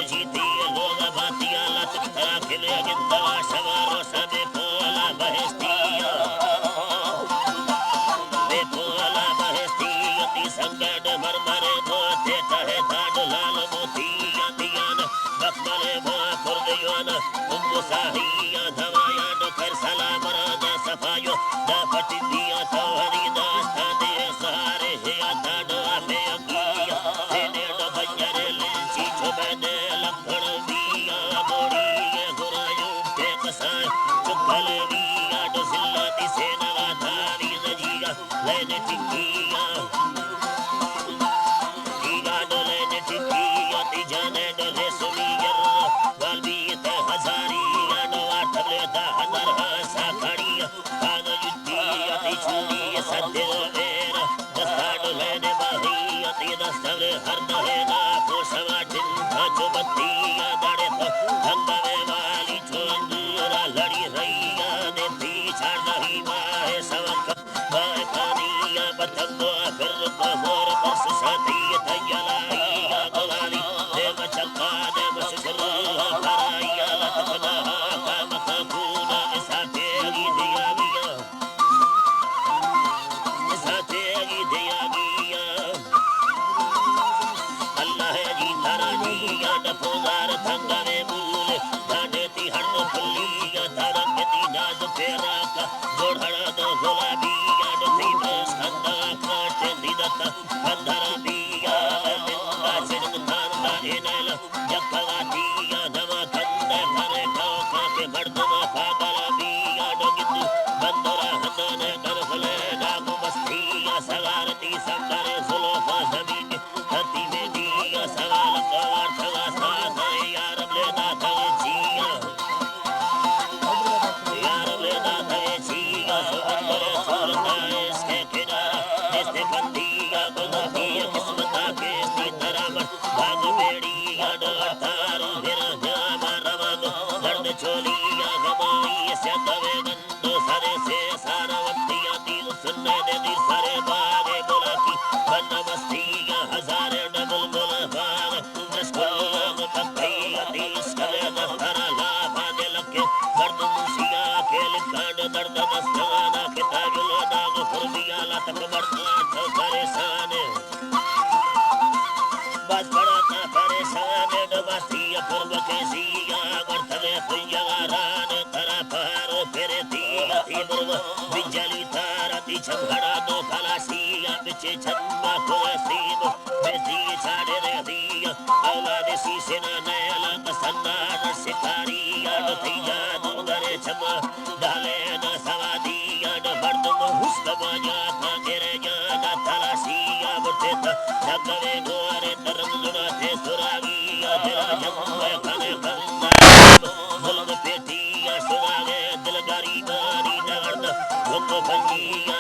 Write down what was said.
जीती लोग बातिया लत खरा खिले गिंदवा सवारो सबे पोला बहस्तिया वे पोला बहस्तिया ती संगड मरमरे बोते तहे दाड लाल मोतिया दियान बकमले बो फुरदियान उम्मु साहिया धवाया डकर सलाम राजा सफायो दा पटिदिया तवरी दास्ता दे सारे हे दाड आले अगिया सेने डो बंजरे लिंची चुबने लखण दिया बोड़ी ये गुरायु के कसाय चुपल दिया डो सिल्ला दी सेना वाधारी नजिया लेने टिकिया दिया डो लेने टिकिया ती जाने डो ले सुनियर वालबी ते हजारिया डो आठले दा हदर हसा खड़िया काग युद्धिया ती चुनी सत्य वेरा दस्ताड लेने बाहिया ती दस्तवरे हर दहेना पोषवा चिंता चुबत्तिया दड़े तो धंगवे वाली चोंदूरा लड़ी रैया ने पीछा नहीं माहे सवक बाय पानिया बतंगो फिर मोर बस साथी तयलाइया गुलाली देव चक्का देव शिशुर कराइया लतखना काम कबूना ऐसा तेरी दिया गया ऐसा तेरी दिया गया अल्लाह जी धरनिया डफोगार थंगवे मूल दाने ती हड़ फुलिया धरम ती नाज फेरा का गोढ़ड़ा दो गुलाबिया डो तीव्र स्कंदा काटे दिदता अंधर बिया लिंदा सिरम तांदा इनल जक्कवातिया नवा कंदे भरे खाओ के मर्दमा पागल बिया डो गिद्दू बंदरा हंदने गरफले नागु बस्तिया सगारती संदरे सुलोफा जमीन हती में दिया सवाल कवार थवा साथ यार लेना थवे जिया यार लेना थवे जिया सुंदर सुरता इसके किनारा इसके बंदिया गुलबिया किस्मता के इसी तरह भाग बेड़िया डरतारू फिर जामा रमग दर्द चोलिया गमाई से दवे गंदो सरे से सारवतिया दिल सुनने दे दिल सरे बागे बोला की बन बस्तिया हजारे डबल बोला बाग रसगुल्ला पक्किया तीस करे दफ्तरा लाभा दे लगे दर्द मुसिया के लिखाड़ दर्द दस्ताना के ताजुल दाग फुरदिया लतक बरता तो परेशान बस बड़ा था परेशान डबस्तिया पूर्व के सिया गर्थवे पुंजा रान तरा पारो फिर तिया तीव्र बिजली तारा ती झगड़ा दो खलासिया बिचे छम्मा कुलसीब बेदी छाड़े रे दिया औलाद शीशे न नयला कसन्ना न शिकारिया न थिया दुंगरे छमा डाले न सवादिया न बर्दम हुस्न बाजा था गिरे जाना तलाशिया बुते था जगवे गोरे तरम जुनाते सुरागिया दिला जम्मे खने खंदा मुल्क पेटिया सुरागे दिल गरीबानी नगरद भुक भंगिया